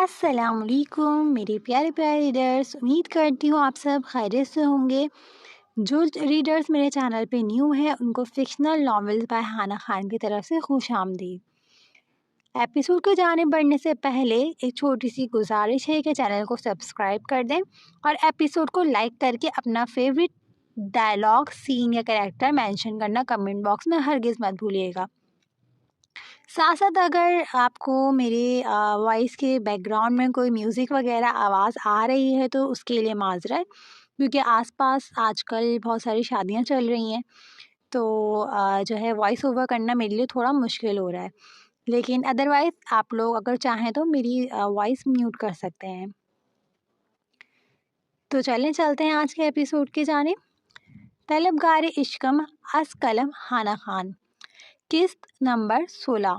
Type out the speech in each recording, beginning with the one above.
السلام علیکم میرے پیارے پیارے ریڈرز، امید کرتی ہوں آپ سب خیریت سے ہوں گے۔ جو ریڈرز میرے چینل پہ نیو ہے ان کو فکشنل ناولز بائی ہانا خان کی طرف سے خوش آمدید۔ ایپیسوڈ کو جانب بڑھنے سے پہلے ایک چھوٹی سی گزارش ہے کہ چینل کو سبسکرائب کر دیں اور ایپیسوڈ کو لائک کر کے اپنا فیوریٹ ڈائلاگ، سین یا کریکٹر مینشن کرنا کمنٹ باکس میں ہرگز مت بھولیے گا۔ ساتھ ساتھ اگر آپ کو میرے وائس کے بیک گراؤنڈ میں کوئی میوزک وغیرہ آواز آ رہی ہے تو اس کے لیے معذرت، کیونکہ آس پاس آج کل بہت ساری شادیاں چل رہی ہیں، تو جو ہے وائس اوور کرنا میرے لیے تھوڑا مشکل ہو رہا ہے، لیکن ادروائز آپ لوگ اگر چاہیں تو میری وائس میوٹ کر سکتے ہیں۔ تو چلتے ہیں آج کے ایپیسوڈ کی جانب۔ طلبگار عشقم از قلم ہانا خان، قسط نمبر 16۔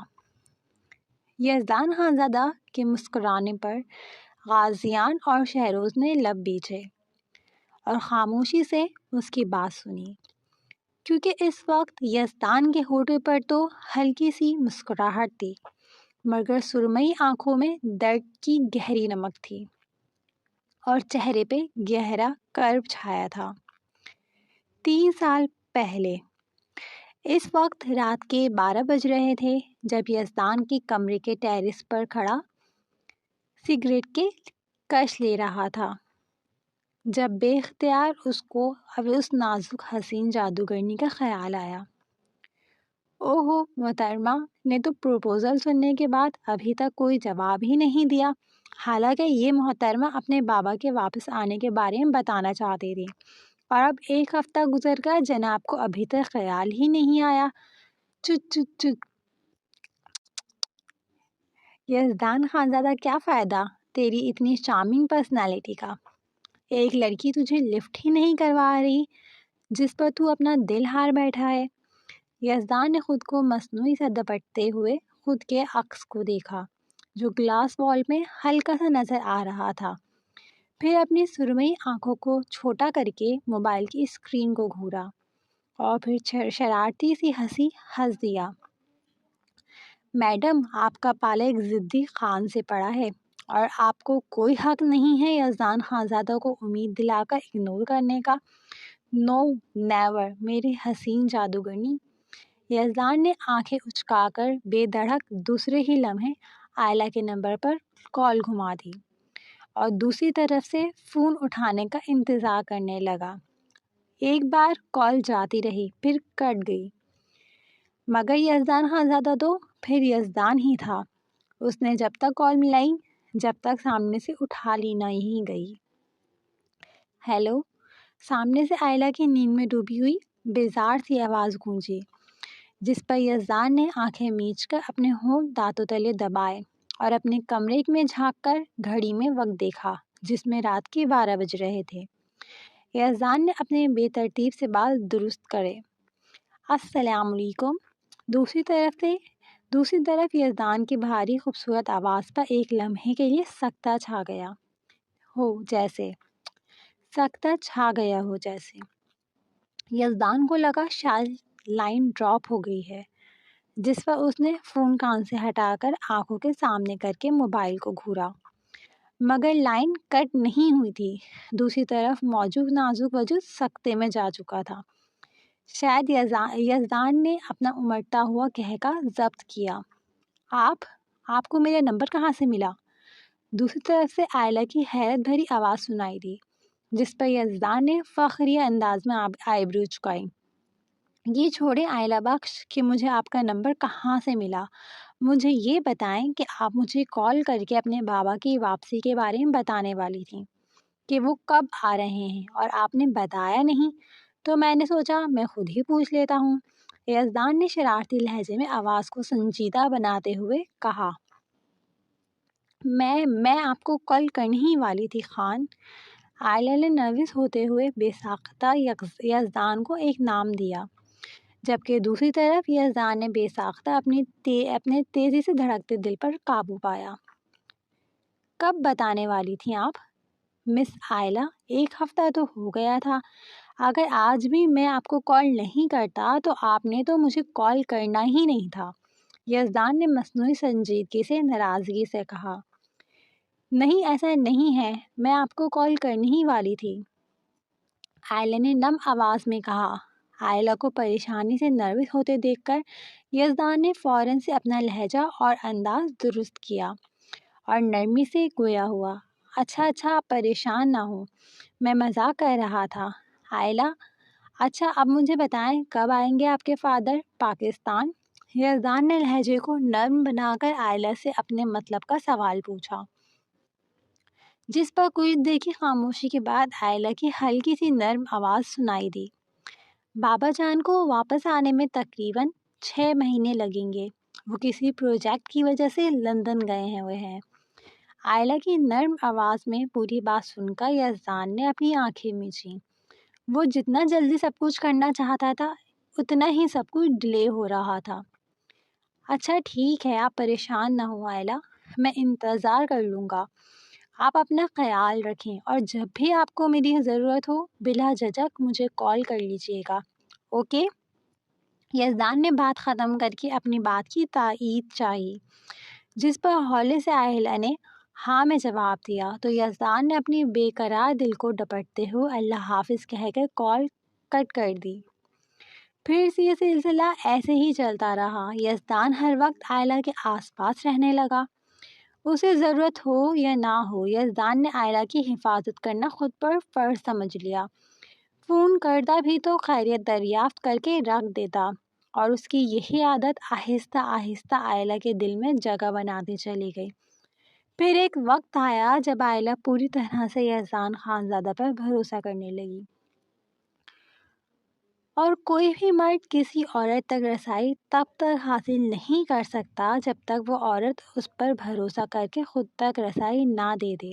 یزدان خانزادہ کے مسکرانے پر غازیان اور شہروز نے لب بیچے اور خاموشی سے اس کی بات سنی، کیونکہ اس وقت یزدان کے ہونٹوں پر تو ہلکی سی مسکراہٹ تھی، مگر سرمئی آنکھوں میں درد کی گہری نمک تھی اور چہرے پہ گہرا کرب چھایا تھا۔ 3 سال پہلے اس وقت رات کے 12 بج رہے تھے جب یزدان کے کمرے کے ٹیرس پر کھڑا سگریٹ کے کش لے رہا تھا، جب بے اختیار اس کو اب اس نازک حسین جادوگرنی کا خیال آیا۔ اوہو، محترمہ نے تو پروپوزل سننے کے بعد ابھی تک کوئی جواب ہی نہیں دیا، حالانکہ یہ محترمہ اپنے بابا کے واپس آنے کے بارے میں بتانا چاہتی تھی، اور اب 1 ہفتہ گزر گیا، جناب کو ابھی تک خیال ہی نہیں آیا۔ چت چت چت۔ یزدان خانزادہ، کیا فائدہ تیری اتنی چارمنگ پرسنالٹی کا؟ ایک لڑکی تجھے لفٹ ہی نہیں کروا رہی جس پر تو اپنا دل ہار بیٹھا ہے۔ یزدان نے خود کو مصنوعی سا دپٹتے ہوئے خود کے عکس کو دیکھا جو گلاس وال میں ہلکا سا نظر آ رہا تھا، پھر اپنی سرمئی آنکھوں کو چھوٹا کر کے موبائل کی اسکرین کو گھورا اور پھر شرارتی سی ہنس دیا۔ میڈم، آپ کا پالا ایک ضدی خان سے پڑا ہے اور آپ کو کوئی حق نہیں ہے یزدان خانزادہ کو امید دلا کر اگنور کرنے کا۔ نو نیور میری حسین جادوگرنی۔ یزدان نے آنکھیں اچکا کر بے دھڑک دوسرے ہی لمحے آئلہ کے نمبر پر کال گھما دی اور دوسری طرف سے فون اٹھانے کا انتظار کرنے لگا۔ ایک بار کال جاتی رہی، پھر کٹ گئی، مگر یزدان خانزادہ تو پھر یزدان ہی تھا۔ اس نے جب تک کال ملائی جب تک سامنے سے اٹھا لی نہیں گئی۔ ہیلو، سامنے سے آئلہ کی نیند میں ڈوبی ہوئی بیزار سی آواز گونجی، جس پر یزدان نے آنکھیں میچ کر اپنے ہونٹ دانتوں تلے دبائے اور اپنے کمرے میں جھانک کر گھڑی میں وقت دیکھا جس میں رات کے 12 بج رہے تھے۔ یزدان نے اپنے بے ترتیب سے بال درست کرے۔ السلام علیکم۔ دوسری طرف یزدان کی بھاری خوبصورت آواز پر ایک لمحے کے لیے سکتہ چھا گیا ہو جیسے یزدان کو لگا شاید لائن ڈراپ ہو گئی ہے، جس پر اس نے فون کان سے ہٹا کر آنکھوں کے سامنے کر کے موبائل کو گھورا، مگر لائن کٹ نہیں ہوئی تھی۔ دوسری طرف موجود نازک وجود سکتے میں جا چکا تھا۔ شاید یزدان نے اپنا امڑتا ہوا قہقہ ضبط کیا۔ آپ کو میرا نمبر کہاں سے ملا؟ دوسری طرف سے آئلہ کی حیرت بھری آواز سنائی دی، جس پر یزدان نے فخریہ انداز میں آئیبرو چکائی۔ یہ چھوڑے آئلہ بخش کہ مجھے آپ کا نمبر کہاں سے ملا، مجھے یہ بتائیں کہ آپ مجھے کال کر کے اپنے بابا کی واپسی کے بارے میں بتانے والی تھیں کہ وہ کب آ رہے ہیں، اور آپ نے بتایا نہیں، تو میں نے سوچا میں خود ہی پوچھ لیتا ہوں۔ یزدان نے شرارتی لہجے میں آواز کو سنجیدہ بناتے ہوئے کہا۔ میں آپ کو کال کرنے ہی والی تھی خان۔ آئلہ نے نروس ہوتے ہوئے بے ساختہ یزدان کو ایک نام دیا، جبکہ دوسری طرف یزدان نے بے ساختہ اپنے تیزی سے دھڑکتے دل پر قابو پایا۔ کب بتانے والی تھیں آپ؟ مس آئلہ، 1 ہفتہ تو ہو گیا تھا۔ اگر آج بھی میں آپ کو کال نہیں کرتا تو آپ نے تو مجھے کال کرنا ہی نہیں تھا، یزدان نے مصنوعی سنجیدگی سے ناراضگی سے کہا۔ نہیں ایسا نہیں ہے، میں آپ کو کال کرنے ہی والی تھی، آئلہ نے نم آواز میں کہا۔ آئلہ کو پریشانی سے نروس ہوتے دیکھ کر یزدان نے فوراً سے اپنا لہجہ اور انداز درست کیا اور نرمی سے گویا ہوا۔ اچھا آپ پریشان نہ ہو، میں مذاق کر رہا تھا۔ آئلہ اچھا اب مجھے بتائیں کب آئیں گے آپ کے فادر پاکستان؟ یزدان نے لہجے کو نرم بنا کر آئلہ سے اپنے مطلب کا سوال پوچھا، جس پر کچھ دیر کی خاموشی کے بعد آئلہ کی ہلکی سی نرم آواز سنائی دی۔ بابا جان کو واپس آنے میں تقریباً 6 مہینے لگیں گے، وہ کسی پروجیکٹ کی وجہ سے لندن گئے ہوئے ہیں۔ آئلہ کی نرم آواز میں پوری بات سن کر یزدان نے اپنی آنکھیں میچیں۔ وہ جتنا جلدی سب کچھ کرنا چاہتا تھا اتنا ہی سب کچھ ڈیلے ہو رہا تھا۔ اچھا ٹھیک ہے، آپ پریشان نہ ہو آئلہ، میں انتظار کر لوں گا۔ آپ اپنا خیال رکھیں اور جب بھی آپ کو میری ضرورت ہو بلا جھجک مجھے کال کر لیجیے گا، اوکے؟ یزدان نے بات ختم کر کے اپنی بات کی تائید چاہی، جس پر ہولے سے آئلہ نے ہاں میں جواب دیا تو یزدان نے اپنی بے قرار دل کو ڈپٹتے ہوئے اللہ حافظ کہہ کر کال کٹ کر دی۔ پھر سے یہ سلسلہ ایسے ہی چلتا رہا۔ یزدان ہر وقت آئلہ کے آس پاس رہنے لگا، اسے ضرورت ہو یا نہ ہو یزدان نے آئلہ کی حفاظت کرنا خود پر فرض سمجھ لیا۔ فون کرتا بھی تو خیریت دریافت کر کے رکھ دیتا اور اس کی یہی عادت آہستہ آہستہ آئلہ کے دل میں جگہ بناتی چلی گئی۔ پھر ایک وقت آیا جب آئلہ پوری طرح سے یزدان خانزادہ پر بھروسہ کرنے لگی، اور کوئی بھی مرد کسی عورت تک رسائی تب تک حاصل نہیں کر سکتا جب تک وہ عورت اس پر بھروسہ کر کے خود تک رسائی نہ دے دے۔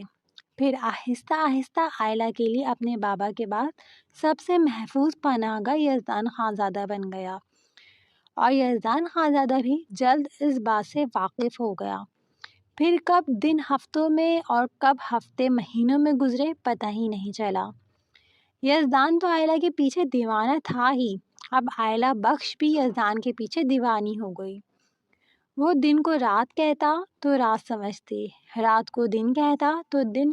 پھر آہستہ آہستہ آئلہ کے لیے اپنے بابا کے بعد سب سے محفوظ پناہ گاہ یزدان خانزادہ بن گیا، اور یزدان خانزادہ بھی جلد اس بات سے واقف ہو گیا۔ پھر کب دن ہفتوں میں اور کب ہفتے مہینوں میں گزرے پتہ ہی نہیں چلا۔ یزدان تو آئلہ کے پیچھے دیوانہ تھا ہی، اب آئلہ بخش بھی یزدان کے پیچھے دیوانی ہو گئی۔ وہ دن کو رات کہتا تو رات سمجھتی، رات کو دن کہتا تو دن۔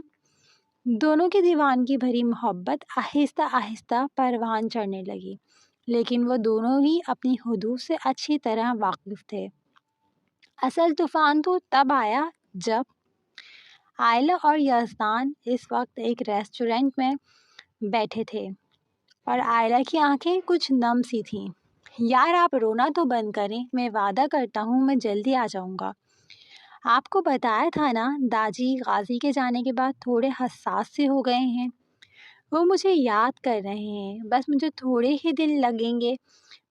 دونوں کی دیوانگی بھری محبت آہستہ آہستہ پروان چڑھنے لگی، لیکن وہ دونوں ہی اپنی حدود سے اچھی طرح واقف تھے۔ اصل طوفان تو تب آیا جب آئلہ اور یزدان اس وقت ایک ریسٹورنٹ میں بیٹھے تھے اور آئلہ کی آنکھیں کچھ نم سی تھیں۔ یار آپ رونا تو بند کریں، میں وعدہ کرتا ہوں میں جلدی آ جاؤں گا۔ آپ کو بتایا تھا نا داجی غازی کے جانے کے بعد تھوڑے حساس سے ہو گئے ہیں، وہ مجھے یاد کر رہے ہیں، بس مجھے تھوڑے ہی دن لگیں گے،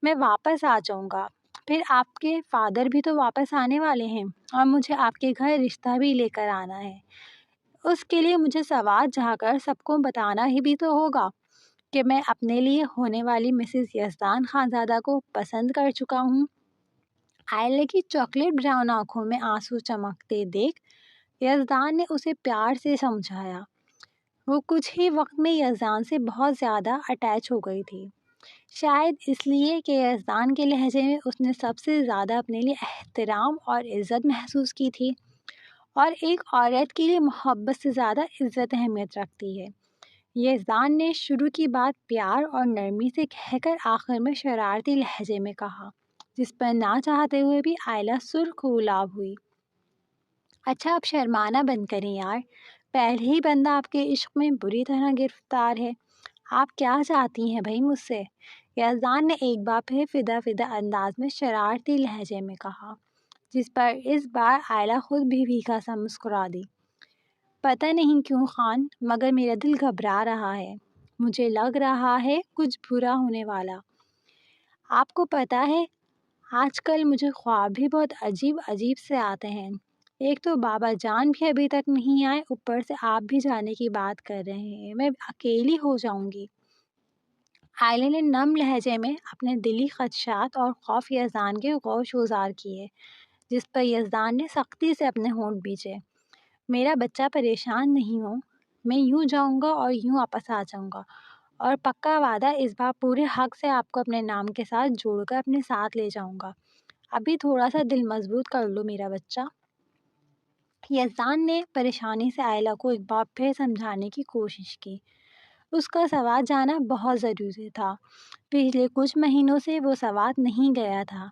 میں واپس آ جاؤں گا۔ پھر آپ کے فادر بھی تو واپس آنے والے ہیں اور مجھے آپ کے گھر رشتہ بھی لے کر آنا ہے، اس کے لیے مجھے سوات جا کر سب کو بتانا ہی بھی تو ہوگا کہ میں اپنے لیے ہونے والی مسز یزدان خانزادہ کو پسند کر چکا ہوں۔ آئلہ کی چاکلیٹ براؤن آنکھوں میں آنسو چمکتے دیکھ یزدان نے اسے پیار سے سمجھایا۔ وہ کچھ ہی وقت میں یزدان سے بہت زیادہ اٹیچ ہو گئی تھی، شاید اس لیے کہ یزدان کے لہجے میں اس نے سب سے زیادہ اپنے لیے احترام اور عزت محسوس کی تھی، اور ایک عورت کے لیے محبت سے زیادہ عزت اہمیت رکھتی ہے۔ یزدان نے شروع کی بات پیار اور نرمی سے کہہ کر آخر میں شرارتی لہجے میں کہا، جس پر نہ چاہتے ہوئے بھی آئلہ سرخ گلاب ہوئی۔ اچھا آپ شرمانا بند کریں یار، پہلے ہی بندہ آپ کے عشق میں بری طرح گرفتار ہے، آپ کیا چاہتی ہیں بھائی مجھ سے؟ یزدان نے ایک بار پھر فدا انداز میں شرارتی لہجے میں کہا، جس پر اس بار آئلہ خود بھی بھیگا سا مسکرا دی۔ پتہ نہیں کیوں خان، مگر میرا دل گھبرا رہا ہے، مجھے لگ رہا ہے کچھ برا ہونے والا۔ آپ کو پتہ ہے آج کل مجھے خواب بھی بہت عجیب عجیب سے آتے ہیں، ایک تو بابا جان بھی ابھی تک نہیں آئے، اوپر سے آپ بھی جانے کی بات کر رہے ہیں، میں اکیلی ہو جاؤں گی۔ آئلہ نے نم لہجے میں اپنے دلی خدشات اور خوف یزدان کے گوش گزار کیے، جس پر یزدان نے سختی سے اپنے ہونٹ بھینچے۔ میرا بچہ پریشان نہیں ہو، میں یوں جاؤں گا اور یوں واپس آ جاؤں گا، اور پکا وعدہ اس بار پورے حق سے آپ کو اپنے نام کے ساتھ جوڑ کر اپنے ساتھ لے جاؤں گا۔ ابھی تھوڑا سا دل مضبوط کر لو میرا بچہ۔ یزدان نے پریشانی سے آئلہ کو ایک بار پھر سمجھانے کی کوشش کی۔ اس کا سوات جانا بہت ضروری تھا۔ پچھلے کچھ مہینوں سے وہ سوات نہیں گیا تھا۔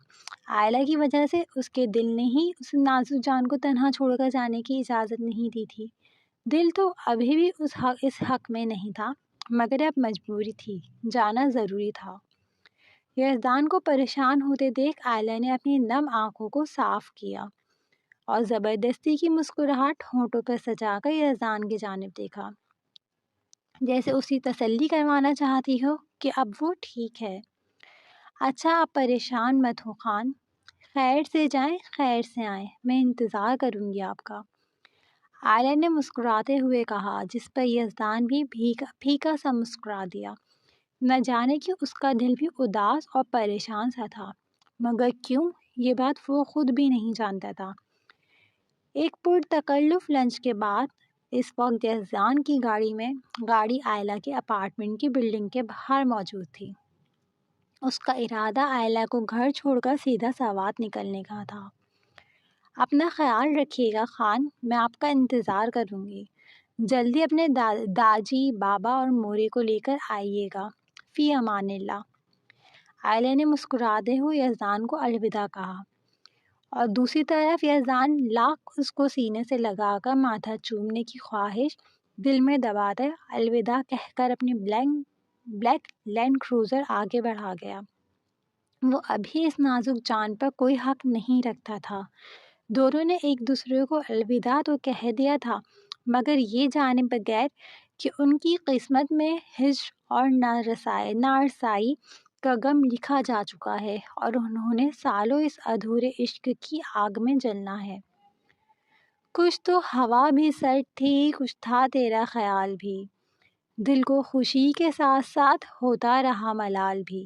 آئلہ کی وجہ سے اس کے دل نے ہی اس نازک جان کو تنہا چھوڑ کر جانے کی اجازت نہیں دی تھی۔ دل تو ابھی بھی اس حق میں نہیں تھا، مگر اب مجبوری تھی، جانا ضروری تھا۔ یزدان کو پریشان ہوتے دیکھ آئلہ نے اپنی نم آنکھوں کو صاف کیا اور زبردستی کی مسکراہٹ ہونٹوں پر سجا کر یزدان کی جانب دیکھا، جیسے اسی تسلی کروانا چاہتی ہو کہ اب وہ ٹھیک ہے۔ اچھا، آپ پریشان مت ہو خان، خیر سے جائیں خیر سے آئیں، میں انتظار کروں گی آپ کا، آئلہ نے مسکراتے ہوئے کہا، جس پر یزدان بھی پھیکا سا مسکرا دیا۔ نہ جانے کہ اس کا دل بھی اداس اور پریشان سا تھا، مگر کیوں، یہ بات وہ خود بھی نہیں جانتا تھا۔ ایک پرتکلف لنچ کے بعد اس وقت یزدان کی گاڑی آئلہ کے اپارٹمنٹ کی بلڈنگ کے باہر موجود تھی۔ اس کا ارادہ آئلہ کو گھر چھوڑ کر سیدھا سوات نکلنے کا تھا۔ اپنا خیال رکھیے گا خان، میں آپ کا انتظار کروں گی، جلدی اپنے داجی، بابا اور مورے کو لے کر آئیے گا، فی امان اللہ۔ آئلہ نے مسکراتے ہوئے یزدان کو الوداع کہا اور دوسری طرف یزدان لاکھ اس کو سینے سے لگا کر ماتھا چومنے کی خواہش دل میں دباتے الوداع کہہ کر اپنی بلیک لینڈ کروزر آگے بڑھا گیا۔ وہ ابھی اس نازک جان پر کوئی حق نہیں رکھتا تھا۔ دونوں نے ایک دوسرے کو الوداع تو کہہ دیا تھا، مگر یہ جانے بغیر کہ ان کی قسمت میں ہجر اور نارسائی کا غم لکھا جا چکا ہے اور انہوں نے سالوں اس ادھورے عشق کی آگ میں جلنا ہے۔ کچھ تو ہوا بھی سرد تھی، کچھ تھا تیرا خیال بھی، دل کو خوشی کے ساتھ ساتھ ہوتا رہا ملال بھی،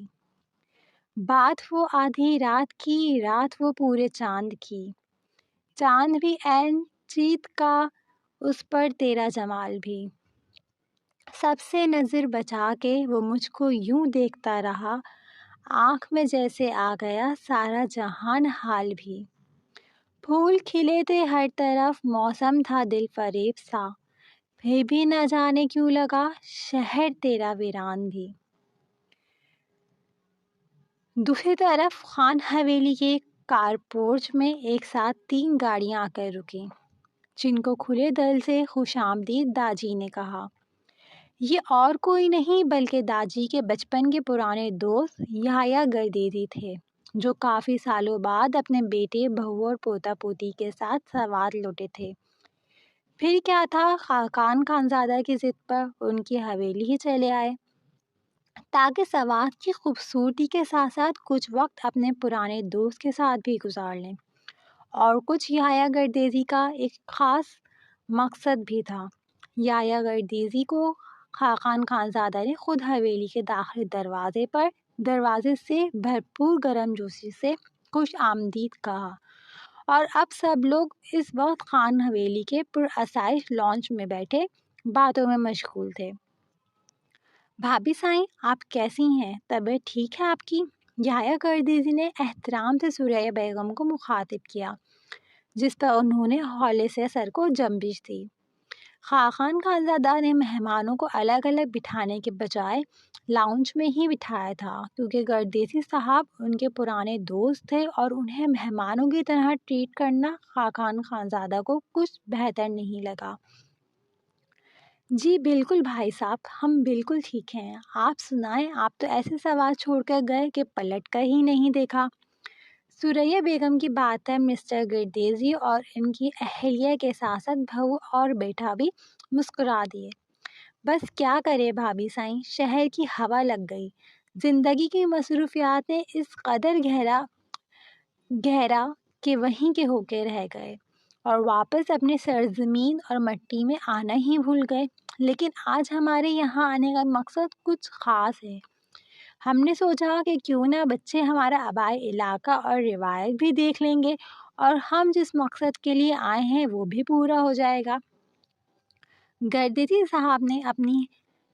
بات وہ آدھی رات کی، رات وہ پورے چاند کی، چاند بھی عین چیت کا، اس پر تیرا جمال بھی، سب سے نظر بچا کے وہ مجھ کو یوں دیکھتا رہا، آنکھ میں جیسے آ گیا سارا جہان حال بھی، پھول کھلے تھے ہر طرف، موسم تھا دل فریب سا، پھر بھی نہ جانے کیوں لگا شہر تیرا ویران بھی۔ دوسری طرف خان حویلی کے کارپورچ میں ایک ساتھ 3 گاڑیاں آ کر رکیں، جن کو کھلے دل سے خوش آمدید داجی نے کہا۔ یہ اور کوئی نہیں بلکہ داجی کے بچپن کے پرانے دوست یحییٰ گردیزی تھے، جو کافی سالوں بعد اپنے بیٹے، بہو اور پوتا پوتی کے ساتھ سوات لوٹے تھے۔ پھر کیا تھا، خاقان خانزادہ کی ضد پر ان کی حویلی ہی چلے آئے، تاکہ سوات کی خوبصورتی کے ساتھ ساتھ کچھ وقت اپنے پرانے دوست کے ساتھ بھی گزار لیں۔ اور کچھ یحییٰ گردیزی کا ایک خاص مقصد بھی تھا۔ یحییٰ گردیزی کو خاقان خانزادہ نے خود حویلی کے داخلی دروازے سے بھرپور گرم جوشی سے خوش آمدید کہا، اور اب سب لوگ اس وقت خان حویلی کے پرآسائش لانچ میں بیٹھے باتوں میں مشغول تھے۔ بھابی سائیں، آپ کیسی ہیں؟ طبیعت ٹھیک ہے آپ کی؟ یحییٰ گردیزی نے احترام سے سریہ بیگم کو مخاطب کیا، جس پر انہوں نے ہولے سے سر کو جنبش دی۔ خاقان خانزادہ نے مہمانوں کو الگ الگ بٹھانے کے بجائے لاؤنج میں ہی بٹھایا تھا، کیونکہ گردیزی صاحب ان کے پرانے دوست تھے اور انہیں مہمانوں کی طرح ٹریٹ کرنا خاقان خانزادہ کو کچھ بہتر نہیں لگا۔ جی بالکل بھائی صاحب، ہم بالکل ٹھیک ہیں، آپ سنائیں، آپ تو ایسے سوال چھوڑ کر گئے کہ پلٹ کر ہی نہیں دیکھا۔ سریہ بیگم کی بات پر مسٹر گردیزی اور ان کی اہلیہ کے ساتھ ساتھ بہو اور بیٹا بھی مسکرا دیے۔ بس کیا کرے بھابی سائیں، شہر کی ہوا لگ گئی، زندگی کی مصروفیات نے اس قدر گہرا کہ وہیں کے ہو کے رہ گئے اور واپس اپنے سرزمین اور مٹی میں آنا ہی بھول گئے۔ لیکن آج ہمارے یہاں آنے کا مقصد کچھ خاص ہے۔ ہم نے سوچا کہ کیوں نہ بچے ہمارا آبائی علاقہ اور روایت بھی دیکھ لیں گے اور ہم جس مقصد کے لیے آئے ہیں وہ بھی پورا ہو جائے گا۔ گردیزی صاحب نے اپنی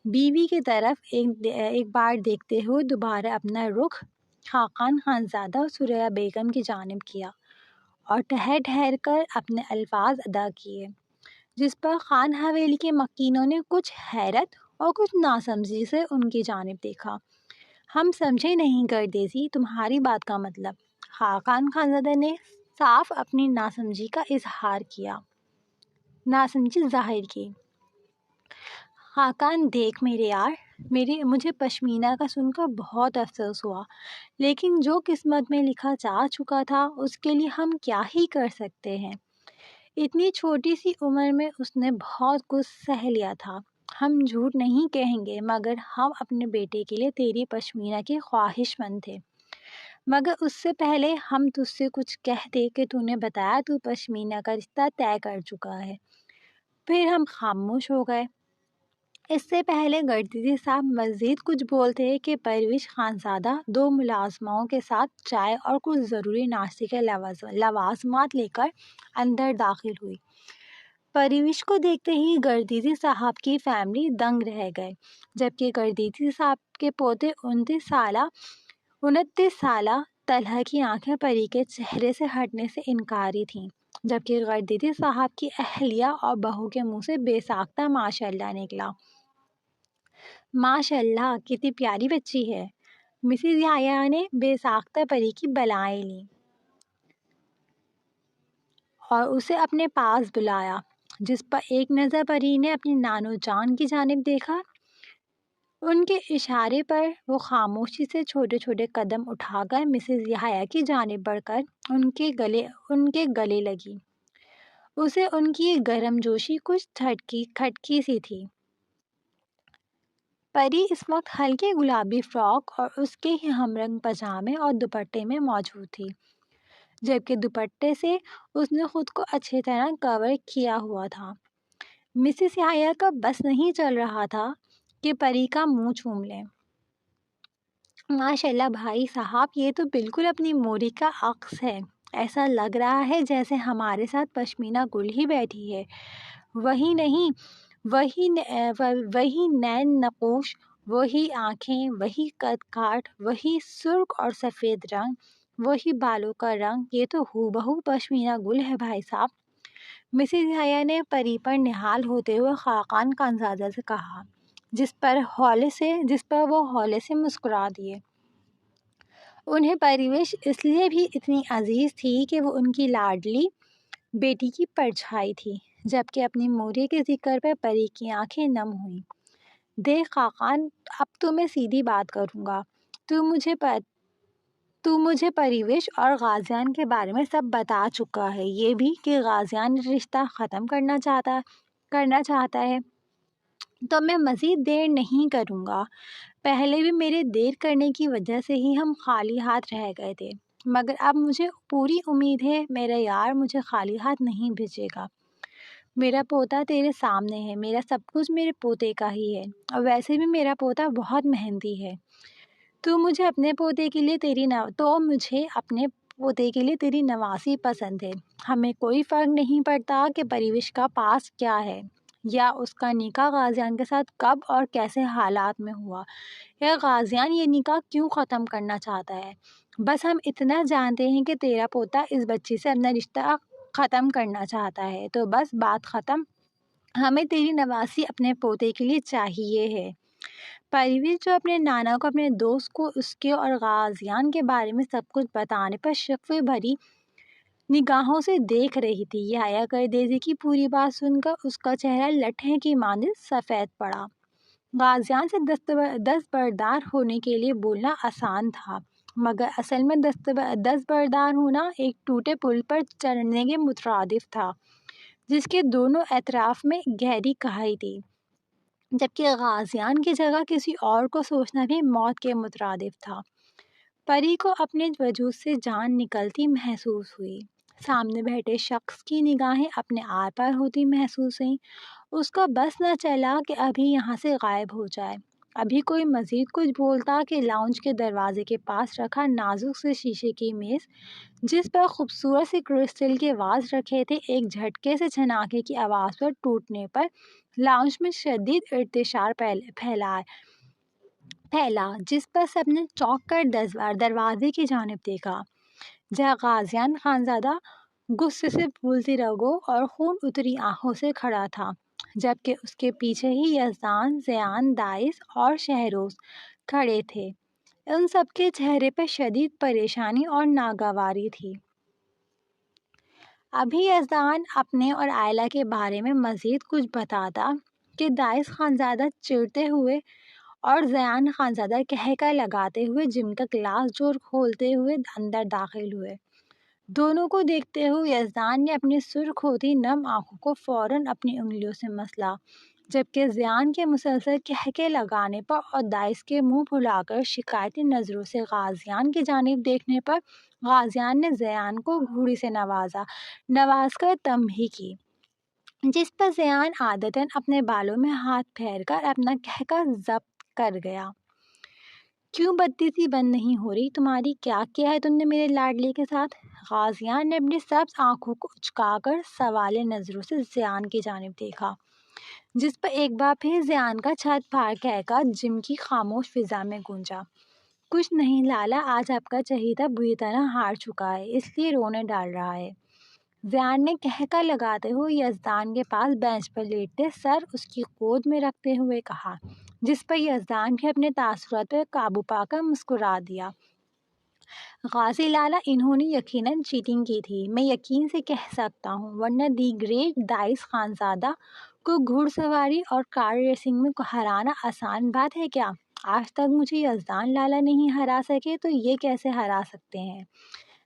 بیوی کی طرف ایک بار دیکھتے ہوئے دوبارہ اپنا رخ خاقان خانزادہ اور سریہ بیگم کی جانب کیا اور ٹھہر ٹھہر کر اپنے الفاظ ادا کیے، جس پر خان حویلی کے مکینوں نے کچھ حیرت اور کچھ ناسمجھی سے ان کی جانب دیکھا۔ ہم سمجھے نہیں گردیزی، تمہاری بات کا مطلب؟ خاقان خانزادہ نے صاف اپنی ناسمجھی کا ناسمجھی ظاہر کی۔ خاقان دیکھ میرے یار، مجھے پشمینہ کا سن کر بہت افسوس ہوا، لیکن جو قسمت میں لکھا جا چکا تھا اس کے لیے ہم کیا ہی کر سکتے ہیں۔ اتنی چھوٹی سی عمر میں اس نے بہت کچھ سہ لیا تھا۔ ہم جھوٹ نہیں کہیں گے مگر ہم اپنے بیٹے کے لیے تیری پشمینہ کے خواہش مند تھے، مگر اس سے پہلے ہم تجھ سے کچھ کہتے کہ تو نے بتایا تو پشمینہ کا رشتہ طے کر چکا ہے، پھر ہم خاموش ہو گئے۔ اس سے پہلے گردیزی صاحب مزید کچھ بولتے کہ پرویز خانزادہ 2 ملازموں کے ساتھ چائے اور کچھ ضروری ناشتے کے لوازمات لے کر اندر داخل ہوئی۔ پرویز کو دیکھتے ہی گردیزی صاحب کی فیملی دنگ رہ گئے، جبکہ گردیزی صاحب کے پوتے 29 سالہ طلحہ کی آنکھیں پری کے چہرے سے ہٹنے سے انکاری تھیں، جبکہ گردیزی صاحب کی اہلیہ اور بہو کے منہ سے بے ساختہ ماشاء اللہ نکلا۔ ماشاء اللہ، کتنی پیاری بچی ہے۔ مسز یحییٰ نے بے ساختہ پری کی بالائیں لیں اور اسے اپنے پاس بلایا، جس پر ایک نظر پری نے اپنی نانو جان کی جانب دیکھا۔ ان کے اشارے پر وہ خاموشی سے چھوٹے چھوٹے قدم اٹھا کر مسز یحییٰ کی جانب بڑھ کر ان کے گلے لگی۔ اسے ان کی گرم جوشی کچھ کھٹکی سی تھی۔ پری اس وقت ہلکے گلابی فراک اور اس کے ہی ہمرنگ پاجامے اور دوپٹے میں موجود تھی، جبکہ دوپٹے سے اس نے خود کو اچھی طرح کور کیا ہوا تھا۔ مسز یحییٰ کا بس نہیں چل رہا تھا کہ پری کا منہ چوم لیں۔ ماشاء اللہ بھائی صاحب، یہ تو بالکل اپنی موری کا عکس ہے، ایسا لگ رہا ہے جیسے ہمارے ساتھ پشمینہ گل ہی بیٹھی ہے۔ وہی نہیں، وہی نین نقوش، وہی آنکھیں، وہی قد کاٹ، وہی سرخ اور سفید رنگ، وہی بالوں کا رنگ، یہ تو ہو بہو پشمینہ گل ہے بھائی صاحب۔ مسز یحییٰ نے پری پر نہال ہوتے ہوئے خاقان خانزادہ سے کہا، جس پر وہ ہولے سے مسکرا دیے۔ انہیں پرویز اس لیے بھی اتنی عزیز تھی کہ وہ ان کی لاڈلی بیٹی کی پرچھائی تھی، جبکہ اپنی موری کے ذکر پر پری کی آنکھیں نم ہوئیں۔ دیکھ خاقان، اب تو میں سیدھی بات کروں گا، تو مجھے پرویز اور غازیان کے بارے میں سب بتا چکا ہے، یہ بھی کہ غازیان رشتہ ختم کرنا چاہتا ہے، تو میں مزید دیر نہیں کروں گا۔ پہلے بھی میرے دیر کرنے کی وجہ سے ہی ہم خالی ہاتھ رہ گئے تھے، مگر اب مجھے پوری امید ہے میرا یار مجھے خالی ہاتھ نہیں بھیجے گا۔ میرا پوتا تیرے سامنے ہے، میرا سب کچھ میرے پوتے کا ہی ہے، اور ویسے بھی میرا پوتا بہت محنتی ہے۔ تو مجھے اپنے پوتے کے لیے تیری نواسی پسند ہے۔ ہمیں کوئی فرق نہیں پڑتا کہ پرویز کا پاس کیا ہے، یا اس کا نکاح غازیان کے ساتھ کب اور کیسے حالات میں ہوا، یا غازیان یہ نکاح کیوں ختم کرنا چاہتا ہے۔ بس ہم اتنا جانتے ہیں کہ تیرا پوتا اس بچی سے اپنا رشتہ ختم کرنا چاہتا ہے، تو بس بات ختم۔ ہمیں تیری نواسی اپنے پوتے کے لیے چاہیے ہے۔ پرویز جو اپنے نانا کو اپنے دوست کو اس کے اور غازیان کے بارے میں سب کچھ بتانے پر شگفتِ بھری نگاہوں سے دیکھ رہی تھی، یحییٰ گردیزی کی پوری بات سن کر اس کا چہرہ لٹھے کی مانند سفید پڑا۔ غازیان سے دستبردار ہونے کے لیے بولنا آسان تھا، مگر اصل میں دستبردار ہونا ایک ٹوٹے پل پر چڑھنے کے مترادف تھا، جس کے دونوں اطراف میں گہری کھائی تھی، جبکہ غازیان کی جگہ کسی اور کو سوچنا بھی موت کے مترادف تھا۔ پری کو اپنے وجود سے جان نکلتی محسوس ہوئی، سامنے بیٹھے شخص کی نگاہیں اپنے آر پار ہوتی محسوس ہوئیں۔ اس کا بس نہ چلا کہ ابھی یہاں سے غائب ہو جائے۔ ابھی کوئی مزید کچھ بولتا کہ لاؤنج کے دروازے کے پاس رکھا نازک سے شیشے کی میز، جس پر خوبصورت سے کرسٹل کے واز رکھے تھے، ایک جھٹکے سے جھناکے کی آواز پر ٹوٹنے پر لاؤنج میں شدید ارتعاش پھیلا، جس پر سب نے چونک کر دروازے کی جانب دیکھا، جہاں غازیان خانزادہ غصے سے پھولتی رگوں اور خون اتری آنکھوں سے کھڑا تھا، جبکہ اس کے پیچھے ہی یزدان، زیان، دائس اور شہروز کھڑے تھے۔ ان سب کے چہرے پر شدید پریشانی اور ناگواری تھی۔ ابھی یزدان اپنے اور آئلہ کے بارے میں مزید کچھ بتاتا کہ دائس خانزادہ چڑھتے ہوئے اور زیان خانزادہ کہکہ لگاتے ہوئے جم کا گلاس ڈور کھولتے ہوئے اندر داخل ہوئے۔ دونوں کو دیکھتے ہوئے یزدان نے اپنی سرخ ہوتی نم آنکھوں کو فوراً اپنی انگلیوں سے مسلا، جبکہ زیان کے مسلسل کہکے لگانے پر اور دائس کے منہ پھلا کر شکایتی نظروں سے غازیان کی جانب دیکھنے پر غازیان نے زیان کو گھوڑی سے نواز کر تنبیہ کی، جس پر زیان عادتاً اپنے بالوں میں ہاتھ پھیر کر اپنا کہکہ ضبط کر گیا۔ کیوں بتی سی بند نہیں ہو رہی تمہاری؟ کیا کیا ہے تم نے میرے لاڈلے کے ساتھ؟ غازیان نے اپنی سبز آنکھوں کو اچکا کر سوالیہ نظروں سے زیان کی جانب دیکھا، جس پر ایک بار پھر زیان کا چھت پھاڑ کہکہ جم کی خاموش فضا میں گونجا۔ کچھ نہیں لالا، آج آپ کا چہیتا بری طرح ہار چکا ہے، اس لیے رونے ڈال رہا ہے، زیان نے کہکہ لگاتے ہوئے یزدان کے پاس بینچ پر لیٹتے سر اس کی گود میں رکھتے ہوئے کہا، جس پر یزدان بھی اپنے تاثرات پر قابو پا کر مسکرا دیا۔ غازی لالا، انہوں نے یقیناً چیٹنگ کی تھی، میں یقین سے کہہ سکتا ہوں، ورنہ دی گریٹ دائس خانزادہ کو گھڑ سواری اور کار ریسنگ میں ہرانا آسان بات ہے کیا؟ آج تک مجھے یزدان لالا نہیں ہرا سکے تو یہ کیسے ہرا سکتے ہیں؟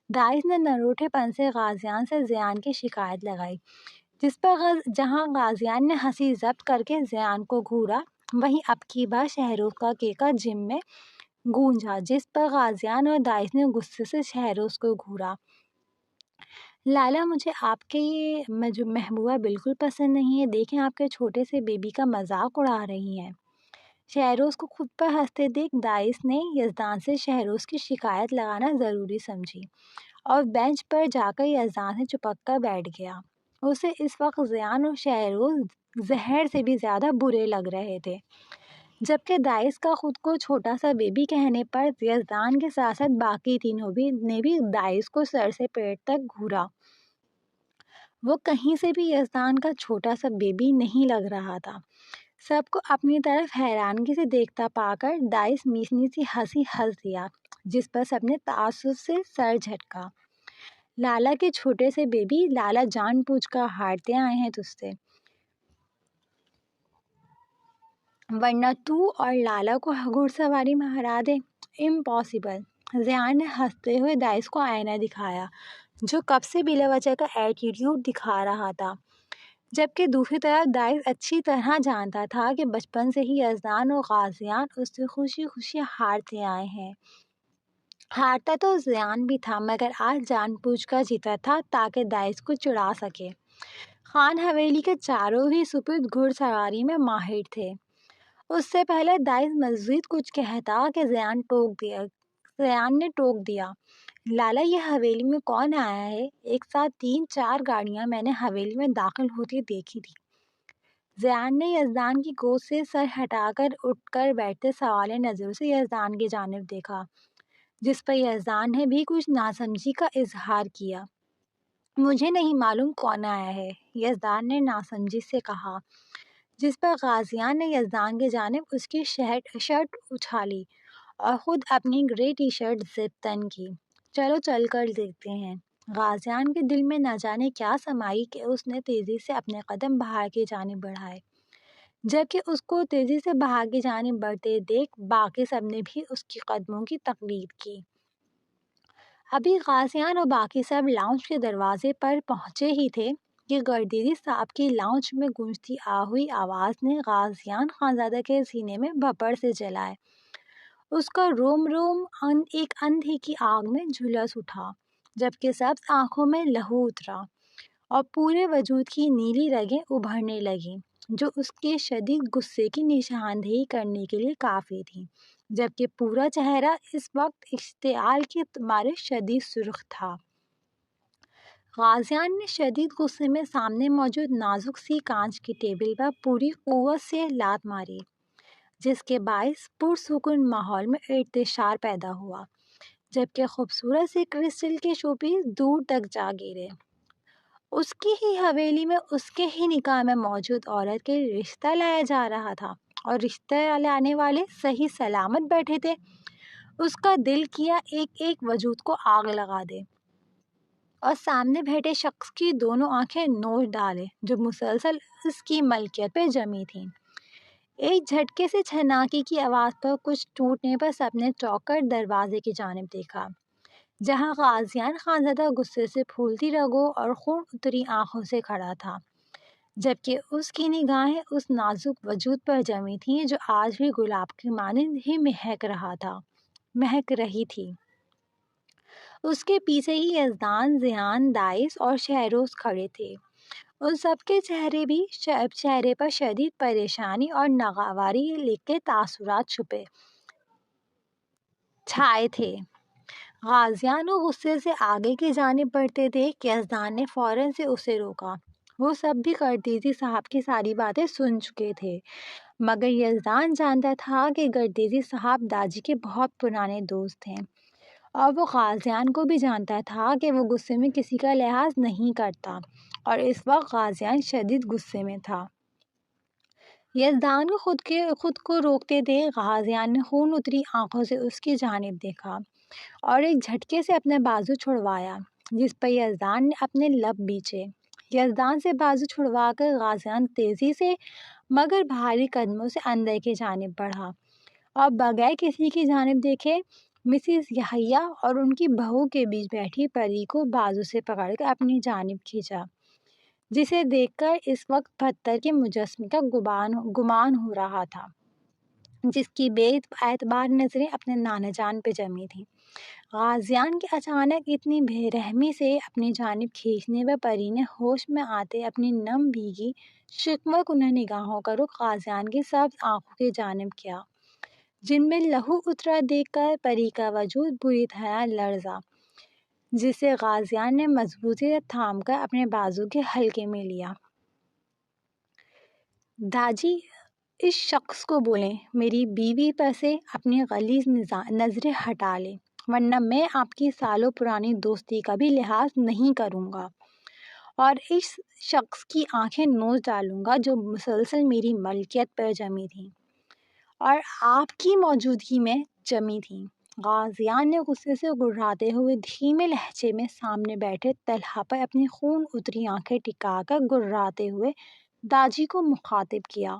دائس نے نروٹھے پن سے غازیان سے زیان کی شکایت لگائی، جس پر جہاں غازیان نے ہنسی ضبط کر کے زیان کو گھورا، وہیں اب کی بار شہروز کا کیکا جم میں گونجا، جس پر غازیان اور دائس نے غصے سے شہروز کو گھورا۔ لالا، مجھے آپ کے یہ محبوبہ بالکل پسند نہیں ہے، دیکھیں آپ کے چھوٹے سے بیبی کا مذاق اڑا رہی ہیں۔ شہروز کو خود پر ہنستے دیکھ دائس نے یزدان سے شہروز کی شکایت لگانا ضروری سمجھی اور بینچ پر جا کر یزدان سے چپک کر بیٹھ گیا۔ اسے اس وقت زیان اور شہروز زہر سے بھی زیادہ برے لگ رہے تھے، جبکہ دائس کا خود کو چھوٹا سا بیبی کہنے پر یزدان کے ساتھ ساتھ باقی تینوں نے بھی دائس کو سر سے پیٹ تک گھورا۔ وہ کہیں سے بھی یزدان کا چھوٹا سا بیبی نہیں لگ رہا تھا۔ سب کو اپنی طرف حیرانگی سے دیکھتا پا کر دائس میچنی سی ہنسی ہنس دیا، جس پر سب نے تعصب سے سر جھٹکا۔ لالا کے چھوٹے سے بیبی، لالا جان بوجھ کر ہارتے آئے ہیں تجھ سے، ورنہ تو اور لالا کو گھڑ سواری میں ہرا دے۔ امپاسبل۔ زیان نے ہنستے ہوئے دائس کو آئینہ دکھایا، جو کب سے بلا وجہ کا ایٹیٹیوڈ دکھا رہا تھا، جبکہ دوسری طرف دائس اچھی طرح جانتا تھا کہ بچپن سے ہی یزدان اور غازیان اس سے خوشی خوشی ہارتے آئے ہیں۔ ہارتا تو زیان بھی تھا، مگر آج جان بوجھ کر جیتا تھا تاکہ دائس کو چڑھا سکے۔ خان حویلی کے چاروں ہی سپرد گھڑ سواری میں ماہر تھے۔ اس سے پہلے دائس مزید کچھ کہتا کہ زیان نے ٹوک دیا، لالا یہ حویلی میں کون آیا ہے؟ ایک ساتھ 3-4 گاڑیاں میں نے حویلی میں داخل ہوتی دیکھی تھی۔ زیان نے یزدان کی گود سے سر ہٹا کر اٹھ کر بیٹھتے سوالیہ نظروں سے یزدان کی جانب دیکھا، جس پر یزدان نے بھی کچھ ناسمجھی کا اظہار کیا۔ مجھے نہیں معلوم کون آیا ہے، یزدان نے ناسمجھی سے کہا، جس پر غازیان نے یزدان کی جانب اس کی شرٹ اچھالی اور خود اپنی گرے ٹی شرٹ زپ تن کی۔ چلو چل کر دیکھتے ہیں۔ غازیان کے دل میں نہ جانے کیا سمائی کہ اس نے تیزی سے اپنے قدم باہر کی جانب بڑھائے، جبکہ اس کو تیزی سے باہر کی جانب بڑھتے دیکھ باقی سب نے بھی اس کی قدموں کی تقلید کی۔ ابھی غازیان اور باقی سب لاؤنج کے دروازے پر پہنچے ہی تھے کہ گردیری صاحب کی لاؤنج میں گونجتی ہوئی آواز نے غازیان خانزادہ کے سینے میں بھپڑ سے جلائے۔ اس کا روم روم ایک اندھے کی آگ میں جھلس اٹھا، جبکہ سبز آنکھوں میں لہو اترا اور پورے وجود کی نیلی رگیں ابھرنے لگیں، جو اس کے شدید غصے کی نشاندہی کرنے کے لیے کافی تھیں، جبکہ پورا چہرہ اس وقت اشتعال کے مارے شدید سرخ تھا۔ غازیان نے شدید غصے میں سامنے موجود نازک سی کانچ کی ٹیبل پر پوری قوت سے لات ماری، جس کے باعث پرسکون ماحول میں ارتعاش پیدا ہوا، جبکہ خوبصورت سے کرسٹل کے شو پیس دور تک جا گرے۔ اس کی ہی حویلی میں اس کے ہی نکاح میں موجود عورت کے رشتہ لایا جا رہا تھا اور رشتہ لانے والے صحیح سلامت بیٹھے تھے۔ اس کا دل کیا ایک ایک وجود کو آگ لگا دے اور سامنے بیٹھے شخص کی دونوں آنکھیں نوچ ڈالے جو مسلسل اس کی ملکیت پہ جمی تھیں۔ ایک جھٹکے سے چھناکی کی آواز پر کچھ ٹوٹنے پر سب نے چونک کر دروازے کی جانب دیکھا، جہاں غازیان خانزادہ غصے سے پھولتی رگوں اور خون اتری آنکھوں سے کھڑا تھا، جبکہ اس کی نگاہیں اس نازک وجود پر جمی تھیں جو آج بھی گلاب کی مانند ہی مہک رہی تھی۔ اس کے پیچھے ہی یزدان، ذیان، دائس اور شہروز کھڑے تھے۔ ان سب کے چہرے پر شدید پریشانی اور ناگواری کے تاثرات چھائے تھے۔ غازیان غصے سے آگے کی جانب بڑھتے دیکھ یزدان نے فوراً سے اسے روکا۔ وہ سب بھی گردیزی صاحب کی ساری باتیں سن چکے تھے، مگر یزدان جانتا تھا کہ گردیزی صاحب داجی کے بہت پرانے دوست ہیں، اور وہ غازیان کو بھی جانتا تھا کہ وہ غصے میں کسی کا لحاظ نہیں کرتا، اور اس وقت غازیان شدید غصے میں تھا۔ یزدان کو خود کو روکتے دیکھ غازیان نے خون اتری آنکھوں سے اس کی جانب دیکھا اور ایک جھٹکے سے اپنا بازو چھڑوایا، جس پر یزدان نے اپنے لب بیچے۔ یزدان سے بازو چھڑوا کر غازیان تیزی سے مگر بھاری قدموں سے اندر کی جانب بڑھا اور بغیر کسی کی جانب دیکھے مسز یحییٰ اور ان کی بہو کے بیچ بیٹھی پری کو بازو سے پکڑ کر اپنی جانب کھینچا، جسے دیکھ کر اس وقت پتھر کے مجسمے کا گمان ہو رہا تھا، جس کی بے اعتبار نظریں اپنے نانا جان پہ جمی تھیں۔ غازیان کے اچانک اتنی بے رحمی سے اپنی جانب کھینچنے پر پری نے ہوش میں آتے اپنی نم بھیگی شکمہ کنہ نگاہوں کا رخ غازیان کی سبز آنکھوں کی جانب کیا، جن میں لہو اترا دیکھ کر پری کا وجود بری طرح لرزا، جسے غازیان نے مضبوطی سے تھام کر اپنے بازو کے حلقے میں لیا۔ داجی، اس شخص کو بولیں میری بیوی پر سے اپنی غلیظ نظریں ہٹا لے، ورنہ میں آپ کی سالوں پرانی دوستی کا بھی لحاظ نہیں کروں گا اور اس شخص کی آنکھیں نوچ ڈالوں گا جو مسلسل میری ملکیت پر جمی تھیں اور آپ کی موجودگی میں جمی تھیں۔ غازیان نے غصے سے گڑگڑاتے ہوئے دھیمے لہجے میں سامنے بیٹھے طلحہ پر اپنی خون اتری آنکھیں ٹکا کر گڑگڑاتے ہوئے داجی کو مخاطب کیا،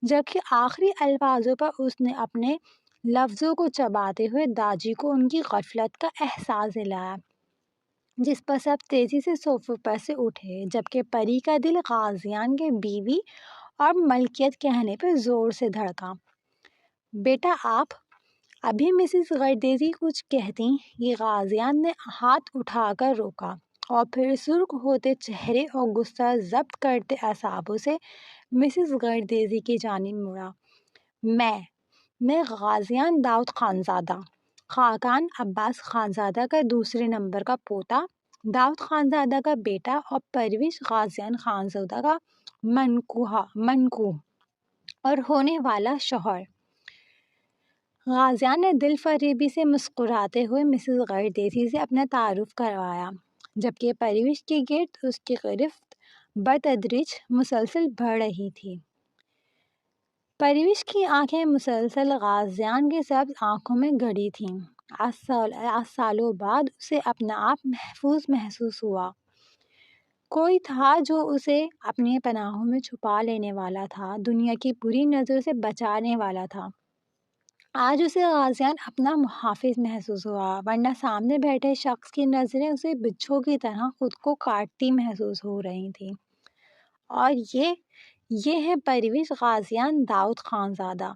جبکہ آخری الفاظوں پر اس نے اپنے لفظوں کو چباتے ہوئے داجی کو ان کی غفلت کا احساس دلایا، جس پر سب تیزی سے صوفے پر سے اٹھے، جبکہ پری کا دل غازیان کے بیوی اور ملکیت کہنے پر زور سے دھڑکا۔ بیٹا آپ ابھی مسز گردیزی کچھ کہتی، یہ غازیان نے ہاتھ اٹھا کر روکا اور پھر سرخ ہوتے چہرے اور غصہ ضبط کرتے اعصابوں سے مسز گردیزی کی جانب مڑا۔ میں غازیان داؤد خانزادہ، خاقان عباس خانزادہ کا دوسرے نمبر کا پوتا، داؤد خانزادہ کا بیٹا اور پرویز غازیان خانزادہ کا منکوہ اور ہونے والا شوہر۔ غازیان نے دل فریبی سے مسکراتے ہوئے مسز گردیزی سے اپنا تعارف کروایا، جبکہ پرویز کے گرد اس کی گرفت بتدریج مسلسل بڑھ رہی تھی۔ پرویز کی آنکھیں مسلسل غازیان کی سبز آنکھوں میں گڑی تھیں۔ آج سالوں بعد اسے اپنا آپ محفوظ محسوس ہوا۔ کوئی تھا جو اسے اپنی پناہوں میں چھپا لینے والا تھا، دنیا کی بری نظروں سے بچانے والا تھا۔ آج اسے غازیان اپنا محافظ محسوس ہوا، ورنہ سامنے بیٹھے شخص کی نظریں اسے بچھو کی طرح خود کو کاٹتی محسوس ہو رہی تھیں۔ اور یہ ہے پرویز غازیان داؤد خانزادہ،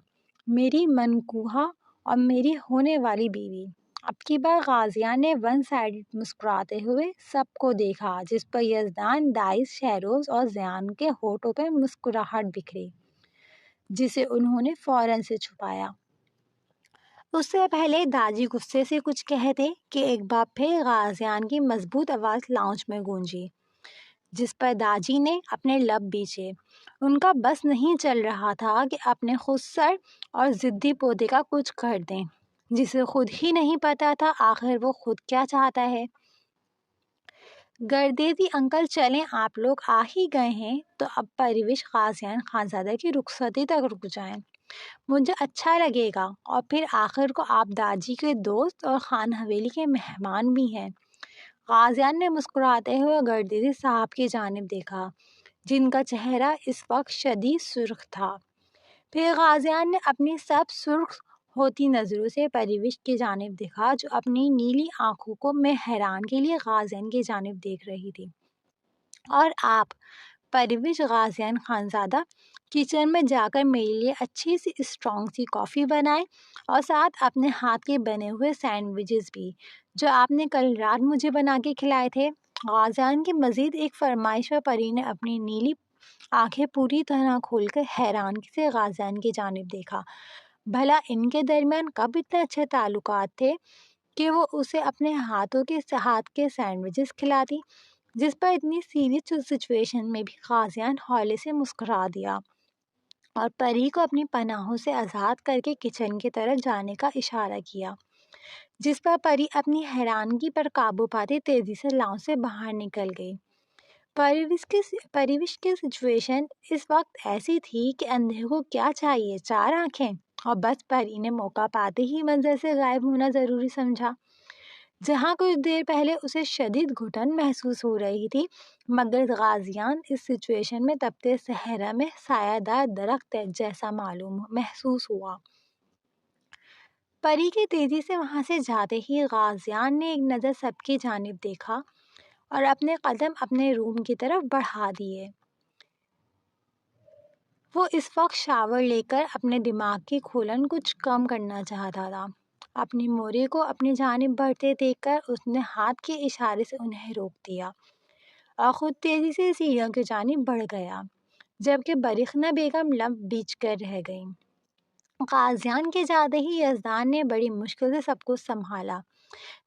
میری منکوہہ اور میری ہونے والی بیوی۔ اب کی بار غازیان نے ون سائیڈ مسکراتے ہوئے سب کو دیکھا، جس پر یزدان، دائس، شہروز اور ذیان کے ہونٹوں پر مسکراہٹ بکھری، جسے انہوں نے فوراً سے چھپایا۔ اس سے پہلے داجی غصے سے کچھ کہتے کہ ایک بار پھر غازیان کی مضبوط آواز لاؤنج میں گونجی، جس پر داجی نے اپنے لب بیچے۔ ان کا بس نہیں چل رہا تھا کہ اپنے خود سر اور ضدی پوتے کا کچھ کر دیں، جسے خود ہی نہیں پتا تھا آخر وہ خود کیا چاہتا ہے۔ گردیزی انکل چلیں آپ لوگ آ ہی گئے ہیں تو اب پرویش غازیان خانزادہ کی رخصتی تک رک جائیں، مجھے اچھا لگے گا، اور پھر آخر کو آپ داجی کے دوست اور خان حویلی کے مہمان بھی ہیں۔ غازیان نے مسکراتے ہوئے گردیزی صاحب کی جانب دیکھا جن کا چہرہ اس وقت شدید سرخ تھا۔ پھر غازیان نے اپنی سب سرخ ہوتی نظروں سے پرویش کی جانب دیکھا جو اپنی نیلی آنکھوں کو میں حیران کے لیے غازیان کی جانب دیکھ رہی تھی۔ اور آپ پرویش غازیان خانزادہ کچن میں جا کر میرے لیے اچھی سی اسٹرانگ سی کافی بنائیں اور ساتھ اپنے ہاتھ کے بنے ہوئے سینڈوچز بھی جو آپ نے کل رات مجھے بنا کے کھلائے تھے۔ غازیان کی مزید ایک فرمائش پر پری نے اپنی نیلی آنکھیں پوری طرح کھول کر حیرانگی سے غازیان کی جانب دیکھا۔ بھلا ان کے درمیان کب اتنے اچھے تعلقات تھے کہ وہ اسے اپنے ہاتھ کے سینڈوچز کھلاتی، جس پر اتنی سیریس سچویشن میں بھی غازیان ہولے سے مسکرا دیا اور پری کو اپنی پناہوں سے آزاد کر کے کچن کی طرف جانے کا اشارہ کیا، جس پر پری اپنی حیرانگی پر قابو پاتے تیزی سے لاؤں سے باہر نکل گئی۔ پرویش کی سچویشن اس وقت ایسی تھی کہ اندھے کو کیا چاہیے، 4 آنکھیں، اور بس پری نے موقع پاتے ہی منظر سے غائب ہونا ضروری سمجھا۔ جہاں کچھ دیر پہلے اسے شدید گھٹن محسوس ہو رہی تھی، مگر غازیان اس سچویشن میں تپتے صحرا میں سایہ دار درخت جیسا محسوس ہوا۔ پری کے تیزی سے وہاں سے جاتے ہی غازیان نے ایک نظر سب کی جانب دیکھا اور اپنے قدم اپنے روم کی طرف بڑھا دیے۔ وہ اس وقت شاور لے کر اپنے دماغ کی کھولن کچھ کم کرنا چاہتا تھا۔ اپنی موری کو اپنی جانب بڑھتے دیکھ کر اس نے ہاتھ کے اشارے سے انہیں روک دیا اور خود تیزی سے سیڑھیوں کی جانب بڑھ گیا، جبکہ برخنہ بیگم لب بیچ کر رہ گئی۔ غازیان کے جاتے ہی یزدان نے بڑی مشکل سے سب کچھ سنبھالا،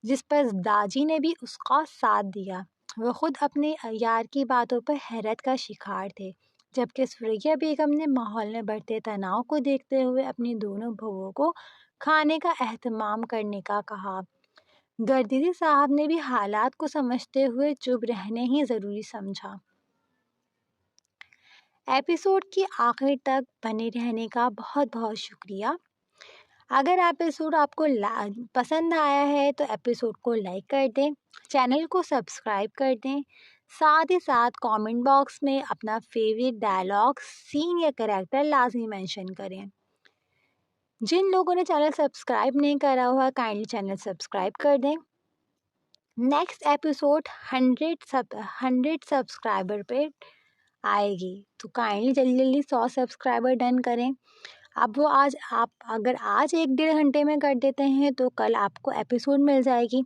جس پر داجی نے بھی اس کا ساتھ دیا۔ وہ خود اپنے یار کی باتوں پر حیرت کا شکار تھے، جبکہ سریا بیگم نے ماحول میں بڑھتے تناؤ کو دیکھتے ہوئے اپنی دونوں بہوؤں کو کھانے کا اہتمام کرنے کا کہا۔ گردیزی صاحب نے بھی حالات کو سمجھتے ہوئے چپ رہنے ہی ضروری سمجھا۔ ایپیسوڈ کی آخر تک بنے رہنے کا بہت بہت شکریہ۔ اگر ایپیسوڈ آپ کو پسند آیا ہے تو ایپیسوڈ کو لائک کر دیں، چینل کو سبسکرائب کر دیں، ساتھ ہی ساتھ کامنٹ باکس میں اپنا فیوریٹ ڈائلاگ، سین یا کریکٹر لازمی مینشن کریں۔ جن لوگوں نے چینل سبسکرائب نہیں کرا ہوا کائنڈلی چینل سبسکرائب کر دیں۔ نیکسٹ ایپیسوڈ 100 سبسکرائبر پہ آئے گی، تو کائنڈلی جلدی 100 سبسکرائبر ڈن کریں۔ اب وہ اگر آج 1-1.5 گھنٹے میں کر دیتے ہیں تو کل آپ کو ایپیسوڈ مل جائے گی،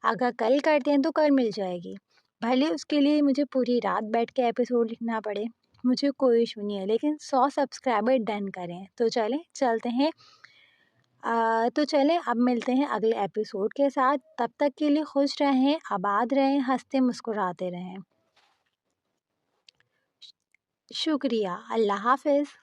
اگر کل کرتے ہیں تو کل مل جائے گی، بھلے اس کے لیے مجھے پوری رات بیٹھ کے ایپیسوڈ لکھنا پڑے، مجھے کوئی ایشو نہیں ہے، لیکن 100 سبسکرائبر ڈن کریں۔ تو چلیں اب ملتے ہیں اگلے ایپیسوڈ کے ساتھ، تب تک کے لیے خوش رہیں، آباد رہیں، ہنستے مسکراتے رہیں۔ شکریہ، اللہ حافظ۔